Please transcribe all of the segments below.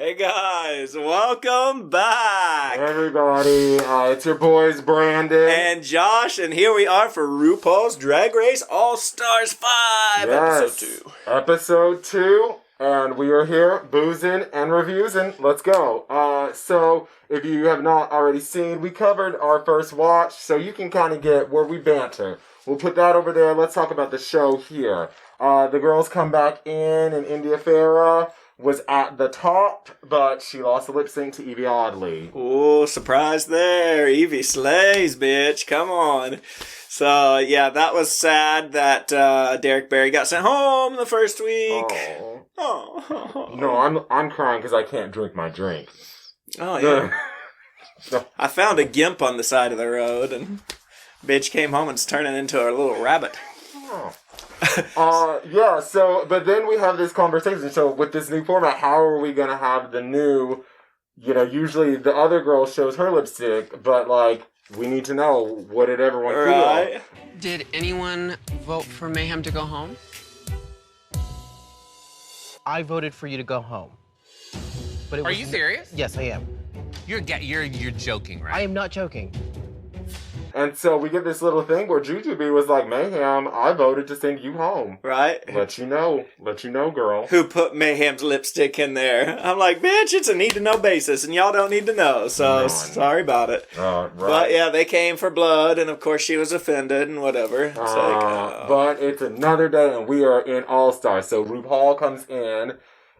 Hey guys, welcome back! Hey everybody, it's your boys Brandon and Josh, and here we are for RuPaul's Drag Race All-Stars 5, yes, Episode 2, and we are here, boozing and reviewing. Let's go. So, if you have not already seen, we covered our first watch, so you can kind of get where we banter. We'll put that over there. Let's talk about the show here. The girls come back in, and India Ferrah was at the top, but she lost the lip sync to Evie Oddly. Ooh, surprise there. Evie slays, bitch. Come on. So, yeah, that was sad that Derrick Barry got sent home the first week. Oh. No, I'm crying because I can't drink my drink. Oh, yeah. No. I found a gimp on the side of the road, and bitch came home and it's turning into a little rabbit. Oh. Yeah, so, but then we have this conversation. So, with this new format, how are we going to have the new, usually the other girl shows her lipstick, but, we need to know, what did everyone feel? Did anyone vote for Mayhem to go home? I voted for you to go home. But Are you serious? Yes, I am. You're joking, right? I am not joking. And so we get this little thing where Jujubee was like, Mayhem, I voted to send you home. Right. Let you know, girl. Who put Mayhem's lipstick in there? I'm like, bitch, it's a need-to-know basis, and y'all don't need to know, so sorry about it. Right. But yeah, they came for blood, and of course she was offended and whatever. But it's another day, and we are in All-Stars. So RuPaul comes in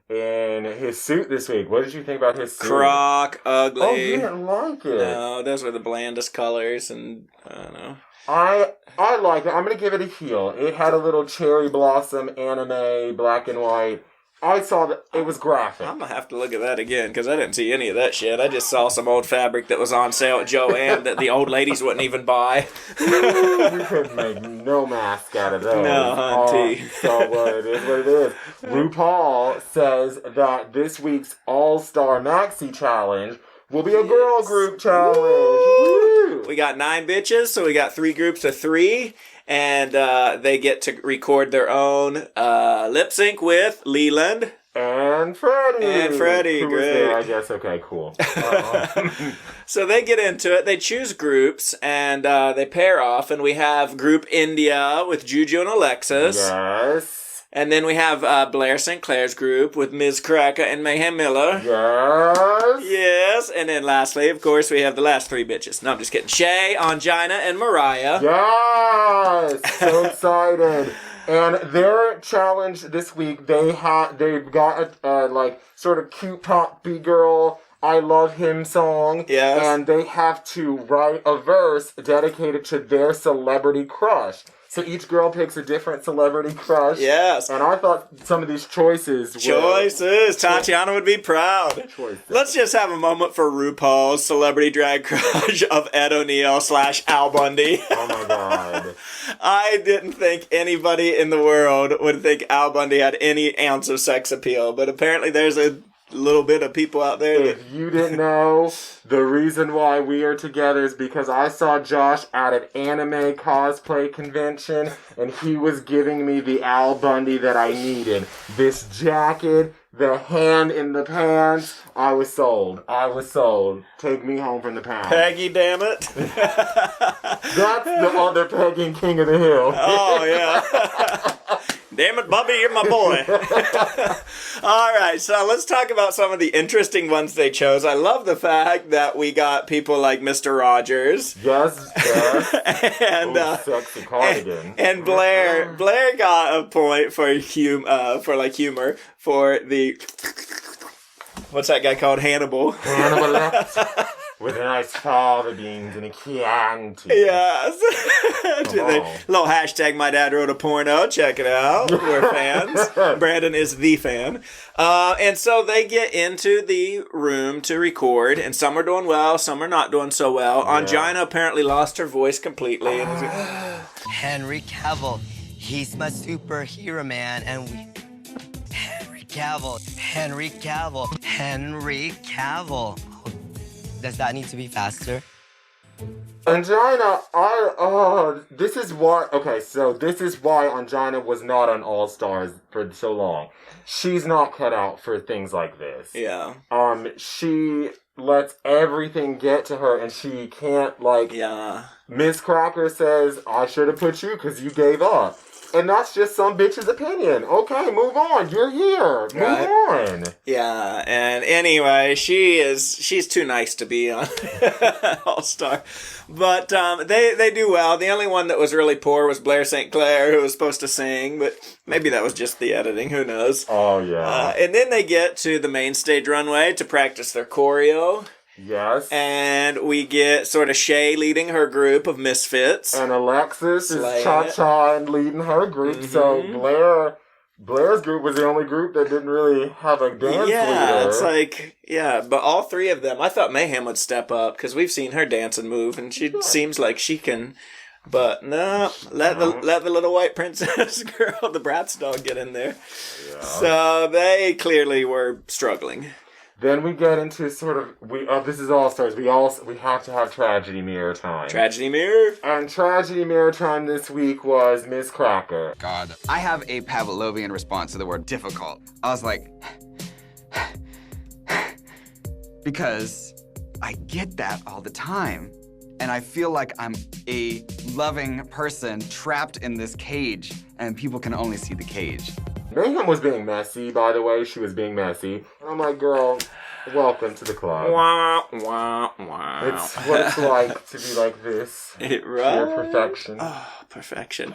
his suit this week. What did you think about his suit? Croc, ugly. Oh, you didn't like it? No, those were the blandest colors, and I don't know. I like it. I'm going to give it a heel. It had a little cherry blossom anime, black and white. I saw that it was graphic. I'm going to have to look at that again, because I didn't see any of that shit. I just saw some old fabric that was on sale at Joann that the old ladies wouldn't even buy. We could make no mask out of those. No, hunty. So it is what it is. RuPaul says that this week's All-Star Maxi Challenge will be a girl group challenge. Woo! We got 9 bitches, so we got 3 groups of 3. And they get to record their own lip sync with Leland. And Freddie. Who was there, I guess. Okay, cool. So they get into it. They choose groups, and they pair off. And we have Group India with Juju and Alexis. Yes. And then we have Blair St. Clair's group with Ms. Cracker and Mayhem Miller. Yes. Yes. And then lastly, of course, we have the last 3 bitches. No, I'm just kidding. Hey, Ongina, and Mariah. Yes. So excited. And their challenge this week, they've got a sort of cute poppy girl, I Love Him song. Yes. And they have to write a verse dedicated to their celebrity crush. So each girl picks a different celebrity crush. Yes. And I thought some of these choices were... Tatiana would be proud. Choices. Let's just have a moment for RuPaul's celebrity drag crush of Ed O'Neill / Al Bundy. Oh my God. I didn't think anybody in the world would think Al Bundy had any ounce of sex appeal, but apparently there's a little bit of people out there that... If you didn't know, the reason why we are together is because I saw Josh at an anime cosplay convention, and he was giving me the Al Bundy that I needed. This jacket, the hand in the pants. I was sold. Take me home from the pound. Peggy, damn it. That's the other Peggy King of the Hill. Oh, yeah. Damn it, Bubby, you're my boy. All right, so let's talk about some of the interesting ones they chose. I love the fact that we got people like Mr. Rogers. Yes. And sexy cardigan. And Blair got a point for humor for the... What's that guy called? Hannibal. With a nice fava beans and a Chianti. Yes. Little hashtag my dad wrote a porno. Check it out. We're fans. Brandon is the fan. And so they get into the room to record, and some are doing well, some are not doing so well. Yeah. Ongina apparently lost her voice completely. Henry Cavill. He's my superhero, man, and we... Henry Cavill. Does that need to be faster? Ongina, this is why Ongina was not on All Stars for so long. She's not cut out for things like this. Yeah. She lets everything get to her, and she can't, Yeah. Miss Cracker says, I should have put you because you gave up. And that's just some bitch's opinion. Okay, move on. You're here. Move on. Yeah, and anyway, she's too nice to be on All Star. But they do well. The only one that was really poor was Blair St. Clair, who was supposed to sing, but maybe that was just the editing. Who knows? Oh, yeah. And then they get to the main stage runway to practice their choreo. Yes. And we get sort of Shay leading her group of misfits. And Alexis is cha-cha and leading her group. So Blair's group was the only group that didn't really have a dance leader. Yeah, it's but all three of them, I thought Mayhem would step up because we've seen her dance and move, and she seems like she can. But no, let the little white princess girl, the Bratz dog, get in there. Yeah. So they clearly were struggling. Then we get into this is All Stars. We have to have Tragedy Mirror time. Tragedy Mirror? And Tragedy Mirror time this week was Miss Cracker. God. I have a Pavlovian response to the word difficult. I was like, because I get that all the time. And I feel like I'm a loving person trapped in this cage, and people can only see the cage. Mayhem was being messy, by the way. She was being messy. And I'm like, girl, welcome to the club. Wah, wah, wah. It's what it's like to be like this. Right? Pure perfection. Oh, perfection.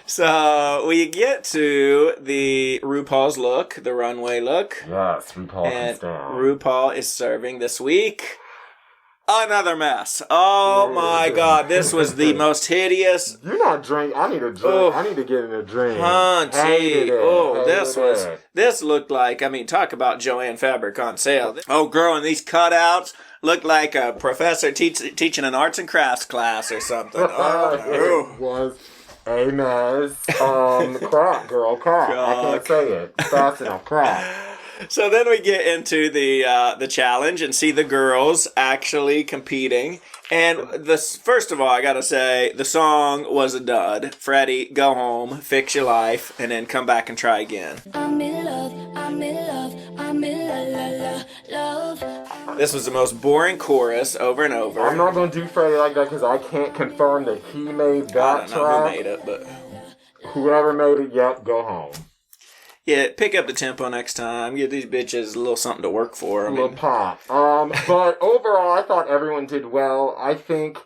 So we get to the RuPaul's look, the runway look. Yes, RuPaul comes down. RuPaul is serving this week another mess. Oh my God, this was the most hideous. You're not drink. I need a drink. Oh. I need to get in a drink. This looked like, talk about Joanne fabric on sale. Oh girl, and these cutouts looked like a professor teaching an arts and crafts class or something. Oh, it was a mess. Crack, girl, crack. I can't say it fast enough. Crack. So then we get into the challenge and see the girls actually competing. And first of all, I gotta say, the song was a dud. Freddie, go home, fix your life, and then come back and try again. I'm in love, I'm in love, I'm in love. This was the most boring chorus over and over. I'm not gonna do Freddie like that because I can't confirm that he made that track. I don't know who made it, but whoever made it, yep, go home. Yeah, pick up the tempo next time. Give these bitches a little something to work for. A little pop. But overall, I thought everyone did well. I think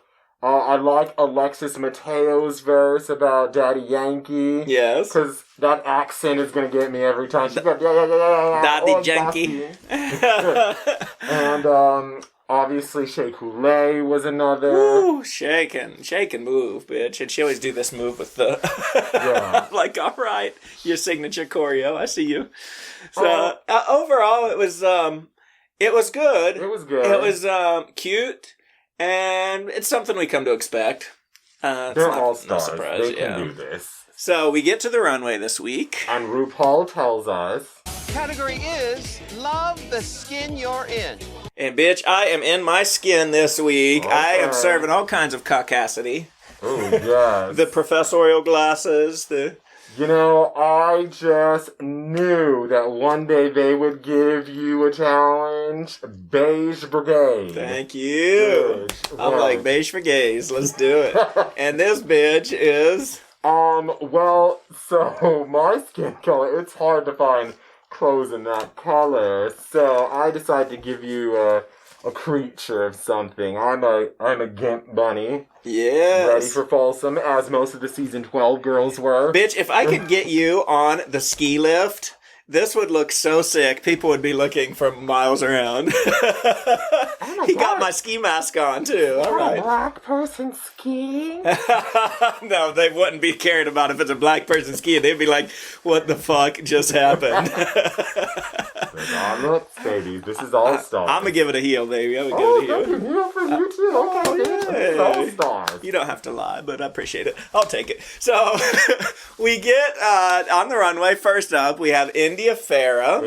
I like Alexis Mateo's verse about Daddy Yankee. Yes. Because that accent is going to get me every time. She's like, Daddy Yankee. And obviously, Shea Coulee was another. Woo, shake and move, bitch. And she always do this move with the... yeah. Like, all right, your signature choreo. I see you. So, overall, it was good. It was good. It was cute. And it's something we come to expect. They're all stars. No surprise. They can do this. So, we get to the runway this week. And RuPaul tells us... Category is Love the Skin You're In. And bitch, I am in my skin this week. Okay. I am serving all kinds of caucasity. Oh, yes. The professorial glasses, You know, I just knew that one day they would give you a challenge. Beige Brigade. Thank you. I'm like, beige for gays. Let's do it. And this bitch is... Well, so my skin color, it's hard to find clothes in that color, so I decided to give you a creature of something. I'm a gimp bunny. Yes. Ready for fallsome, as most of the season 12 girls were. Bitch, if I could get you on the ski lift, this would look so sick. People would be looking for miles around. He got my ski mask on, too. All right. A black person skiing? No, they wouldn't be caring about if it's a black person skiing. They'd be like, what the fuck just happened? Look, baby, this is All Stars. I'm going to give it a heel, baby. I'm going to give it a heel. Heel for you, too. Okay, this is All Stars. You don't have to lie, but I appreciate it. I'll take it. So, we get on the runway. First up, we have India Ferrah.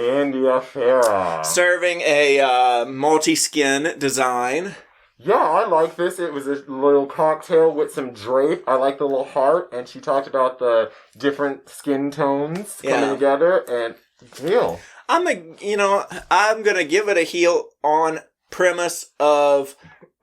Serving a multi-skin design. Yeah, I like this. It was a little cocktail with some drape. I like the little heart, and she talked about the different skin tones coming together, and heel. I'm gonna give it a heel on premise of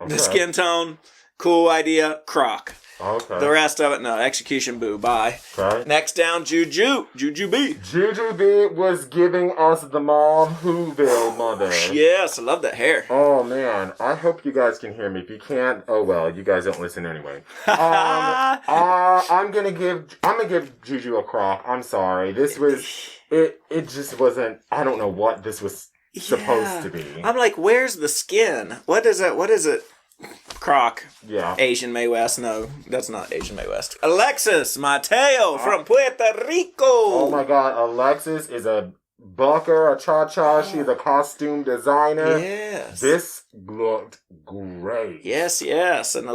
the skin tone. Cool idea, croc. Okay. The rest of it, no. Execution, boo. Bye. Okay. Next down, Jujubee. Jujubee was giving us the mom Whoville mother. Yes, I love that hair. Oh man, I hope you guys can hear me. If you can't, oh well, you guys don't listen anyway. I'm gonna give Juju a croc. I'm sorry. This was it just wasn't. I don't know what this was supposed to be. I'm like, where's the skin? What is it? Croc. Yeah. Asian Mae West. No, that's not Asian Mae West. Alexis Mateo from Puerto Rico. Oh my god, Alexis is a bucker, a cha-cha. She's a costume designer. Yes. This looked great. Yes. And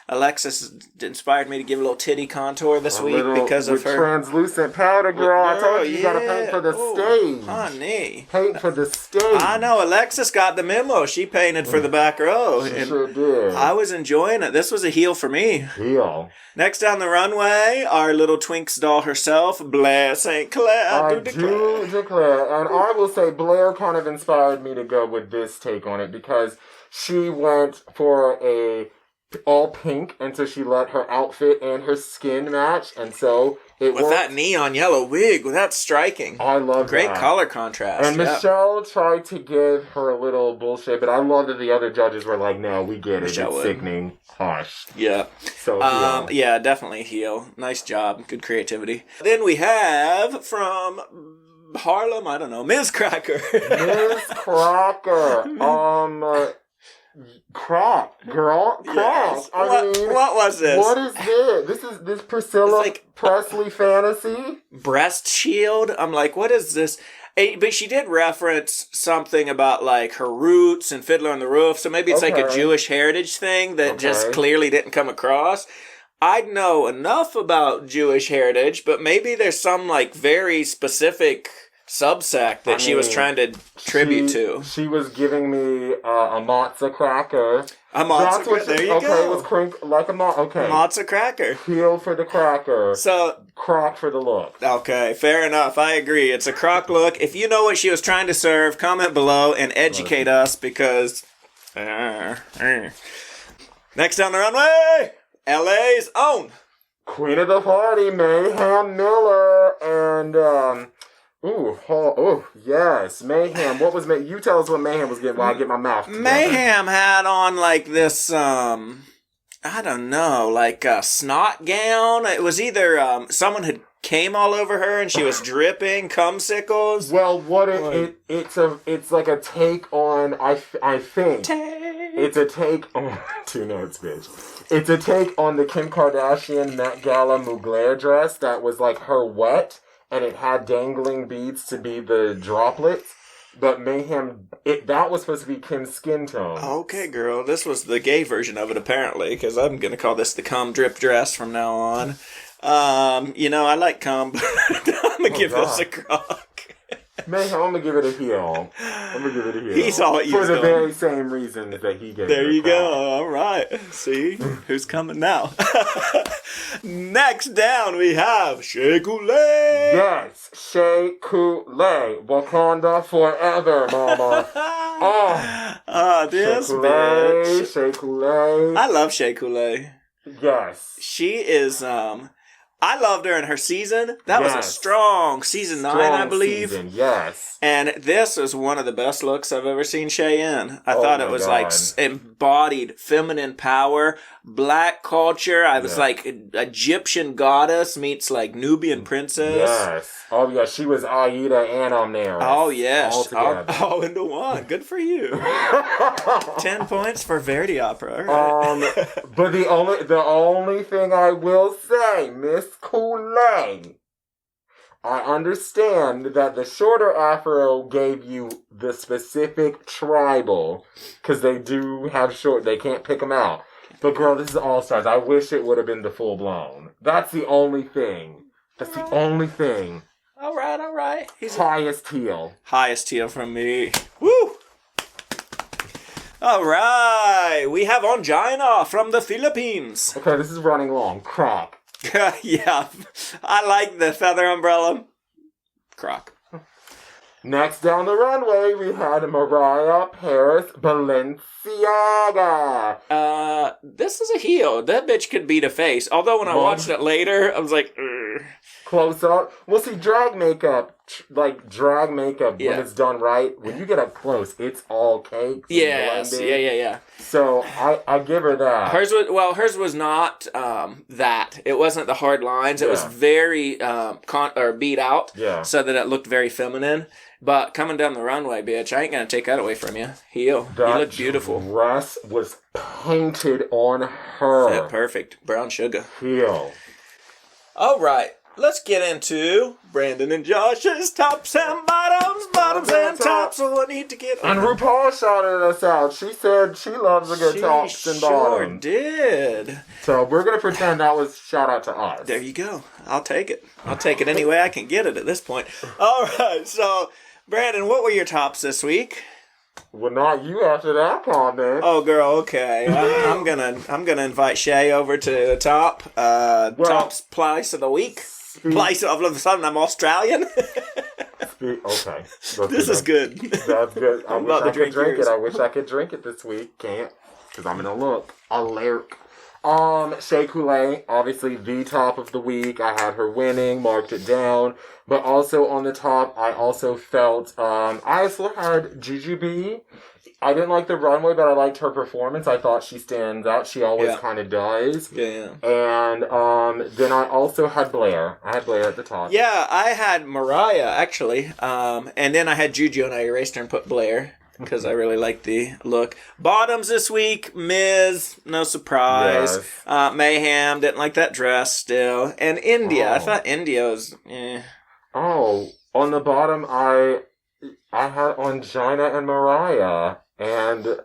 Alexis inspired me to give a little titty contour this week because of her translucent powder, girl. I told you gotta paint for the stage. Honey. Paint for the stage. I know, Alexis got the memo. She painted for the back row. She sure did. I was enjoying it. This was a heel for me. Heel. Next down the runway, our little Twinks doll herself, Blair St. Clair. I do declare, and I will say Blair kind of inspired me to go with this take on it because she went for a all pink, and so she let her outfit and her skin match, and so it with worked. that neon yellow wig, that's striking. I love Great that. color contrast. And Michelle tried to give her a little bullshit, but I love that the other judges were like, "No, we get it. Michelle It's sickening, harsh." Yeah. So yeah, definitely heel. Nice job, good creativity. Then we have from Harlem, I don't know, Ms. Cracker. Ms. Cracker. Croc, girl, croc. Yes. I mean, what was this? What is this? This Priscilla Presley fantasy? Breast shield? I'm like, what is this? But she did reference something about like her roots and Fiddler on the Roof, so maybe it's like a Jewish heritage thing that just clearly didn't come across. I know enough about Jewish heritage, but maybe there's some like very specific subsect that she was trying to tribute to. She was giving me a matzah cracker. A matzah cracker. There you go. Okay, it was like a matzah cracker. Heel for the cracker. So croc for the look. Okay, fair enough. I agree. It's a croc look. If you know what she was trying to serve, comment below and educate us because. Next down the runway, LA's own Queen of the Party, Mayhem Miller, and yes, Mayhem. What was Mayhem? You tell us what Mayhem was getting while I get my mouth together. Mayhem had on like this, I don't know, like a snot gown. It was either someone had came all over her and she was dripping cumsicles. Well, it's like a take on I think it's a take on 2 notes, bitch. It's a take on the Kim Kardashian Met Gala Mugler dress that was like her wet. And it had dangling beads to be the droplets. But Mayhem, that was supposed to be Kim's skin tone. Okay, girl. This was the gay version of it, apparently, because I'm going to call this the cum drip dress from now on. I like cum, but I'm going to give this a croc. Mayhem, I'm going to give it a heel. He's all for the very same reason that he gave There it a you croc. go. All right. See? Who's coming now? Next down, we have Shea Coulee. Yes, Shea Coulee. Wakanda forever, mama. This Shea bitch. Shea Coulee. I love Shea Coulee. Yes. She is, I loved her in her season. That was a strong season 9, I believe. Yes. And this was one of the best looks I've ever seen Shea in. I thought it was like embodied feminine power, black culture. I was like Egyptian goddess meets like Nubian princess. Yes. Oh yeah, she was Aida and Omnaris. Oh yes, all into one. Good for you. 10 points for Verdi Opera. Right? But the only thing I will say, Miss Coulee, I understand that the shorter afro gave you the specific tribal, because they do have short, they can't pick them out. But girl, this is All-Stars. I wish it would have been the full-blown. That's the only thing. The only thing. All right. Highest heel. Highest heel from me. Woo! All right, we have Ongina from the Philippines. Okay, this is running long. Crap. Yeah, I like the feather umbrella. Croc. Next down the runway, we had Mariah Paris Balenciaga. This is a heel. That bitch could beat a face. Although when I watched it later, I was like, ugh. Close up. Well, see, drag makeup, when it's done right, when you get up close, it's all cakes. Yes, yeah. So I give her that. Hers was not that. It wasn't the hard lines. It was very beat out. Yeah. So that it looked very feminine. But coming down the runway, bitch, I ain't gonna take that away from you. Heel. You look beautiful. Dress was painted on her. Fit perfect. Brown sugar. Heel. All right. Let's get into Brandon and Josh's tops and bottoms and tops. So I need to get on. And RuPaul shouted us out. She said she loves a good tops and bottoms. She sure did. So we're going to pretend that was shout out to us. There you go. I'll take it. I'll take it any way I can get it at this point. All right. So, Brandon, what were your tops this week? Well, not you after that comment. Oh, girl, okay. I'm gonna invite Shay over to the top. Top's place of the week. Place of the sudden I'm Australian. Okay. This is good. That's good. I I'm wish about to I could drink yours. it. I wish I could drink it this week. Can't. Because I'm gonna look. Alert. Shea Coulee, obviously the top of the week. I had her winning, marked it down. But also on the top, I also felt, I also had Jujubee. I didn't like the runway, but I liked her performance. I thought she stands out. She always kind of does. Yeah. And then I also had Blair. I had Blair at the top. Yeah, I had Mariah, actually. And then I had Juju, and I erased her and put Blair. Because I really like the look. Bottoms this week, Miz, no surprise. Yes. Mayhem, didn't like that dress still. And India, I thought India was, Oh, on the bottom, I had Ongina and Mariah. And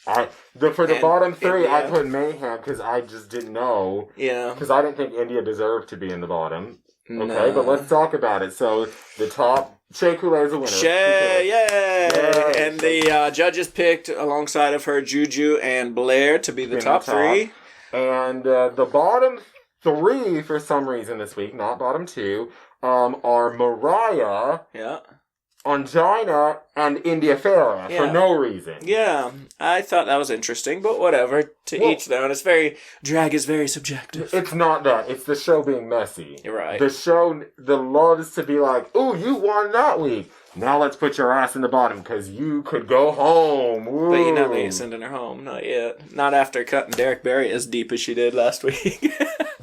for the bottom three, India. I put Mayhem because I just didn't know. Yeah. Because I didn't think India deserved to be in the bottom. No. Okay, but let's talk about it. So, the top... Shea Coulee is a winner. Shay, yay! Yay. And the judges picked alongside of her Juju and Blair to be the top three. And the bottom three, for some reason this week, not bottom two, are Mariah, Yeah. Ongina, and India Ferrah for no reason. Yeah, I thought that was interesting, but whatever. Each their own. Drag is very subjective. It's not that. It's the show being messy. You're right. The show, the loves to be like, ooh, you won that week. Now let's put your ass in the bottom because you could go home. Ooh. But you know they ain't sending her home. Not yet. Not after cutting Derrick Barry as deep as she did last week.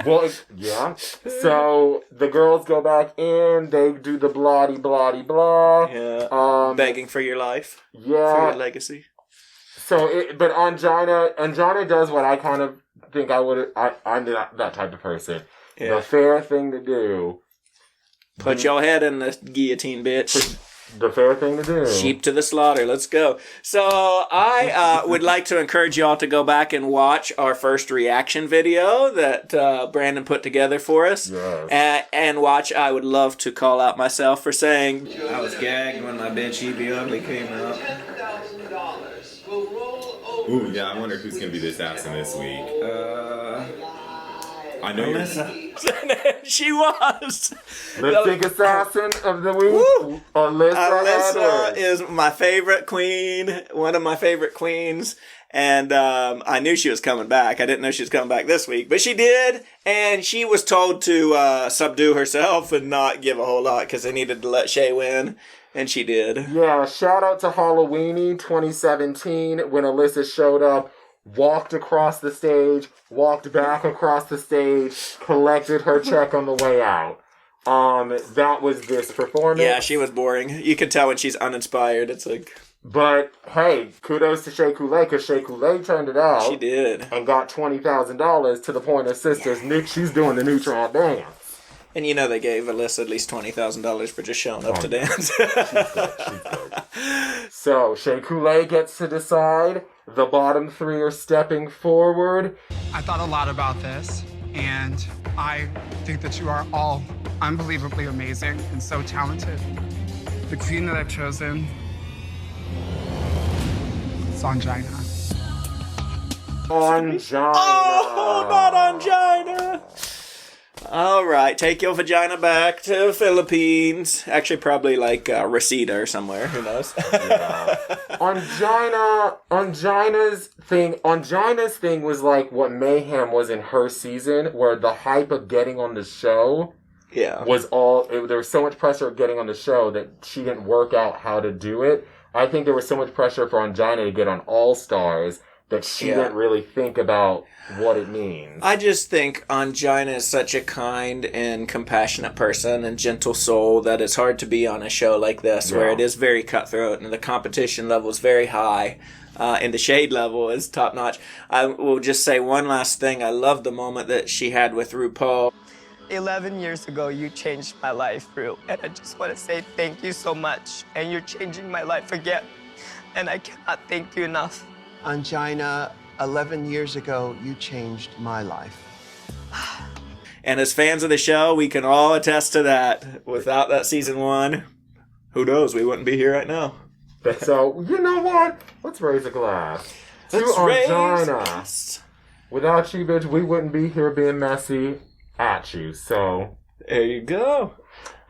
Well, yeah. So the girls go back in. They do the blah-de, blah-de, blah. Yeah. Begging for your life. Yeah. For your legacy. So, but Ongina does what I kind of think I would. I'm that type of person. Yeah. The fair thing to do. Put your head in the guillotine, bitch. The fair thing to do. Sheep to the slaughter. Let's go. So I would like to encourage y'all to go back and watch our first reaction video that Brandon put together for us. Yes. And watch. I would love to call out myself for saying I was gagged when my bitch Evie Ugly came out. $10,000 will roll over. Ooh, yeah. I wonder who's gonna be the assassin this week. I know She was. Lip-sync assassin of the week. Alyssa is my favorite queen. One of my favorite queens. And I knew she was coming back. I didn't know she was coming back this week. But she did. And she was told to subdue herself and not give a whole lot because they needed to let Shay win. And she did. Yeah, shout out to Halloweeny 2017 when Alyssa showed up. Walked across the stage, walked back across the stage, collected her check on the way out. That was this performance. Yeah, she was boring. You can tell when she's uninspired. It's like... But, hey, kudos to Shea Coulee, because Shea Coulee turned it out. She did. And got $20,000 to the point of sisters. Nick, she's doing the neutron dance. And you know they gave Alyssa at least $20,000 for just showing up to dance. She's good. So, Shea Coulee gets to decide. The bottom three are stepping forward. I thought a lot about this, and I think that you are all unbelievably amazing and so talented. The queen that I've chosen It's Ongina. Ongina. Oh, not Ongina. All right, take your vagina back to Philippines. Actually, probably like Reseda or somewhere. Who knows? Yeah. Ongina's thing was like what Mayhem was in her season, where the hype of getting on the show was there was so much pressure of getting on the show that she didn't work out how to do it. I think there was so much pressure for Ongina to get on All Stars that she didn't really think about what it means. I just think Ongina is such a kind and compassionate person and gentle soul that it's hard to be on a show like this where it is very cutthroat and the competition level is very high and the shade level is top notch. I will just say one last thing. I love the moment that she had with RuPaul. 11 years ago, you changed my life, Ru, and I just want to say thank you so much. And you're changing my life again, and I cannot thank you enough. Ongina, 11 years ago, you changed my life. And as fans of the show, we can all attest to that. Without that season 1, who knows? We wouldn't be here right now. So, you know what? Let's raise a glass. Let's to raise Ongina. Without you, bitch, we wouldn't be here being messy at you. So, there you go.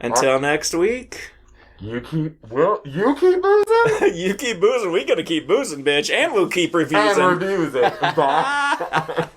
Until next week. You keep boozing? You keep boozing. We gotta keep boozing, bitch. And we'll keep reviewing. And reviews it. Bye.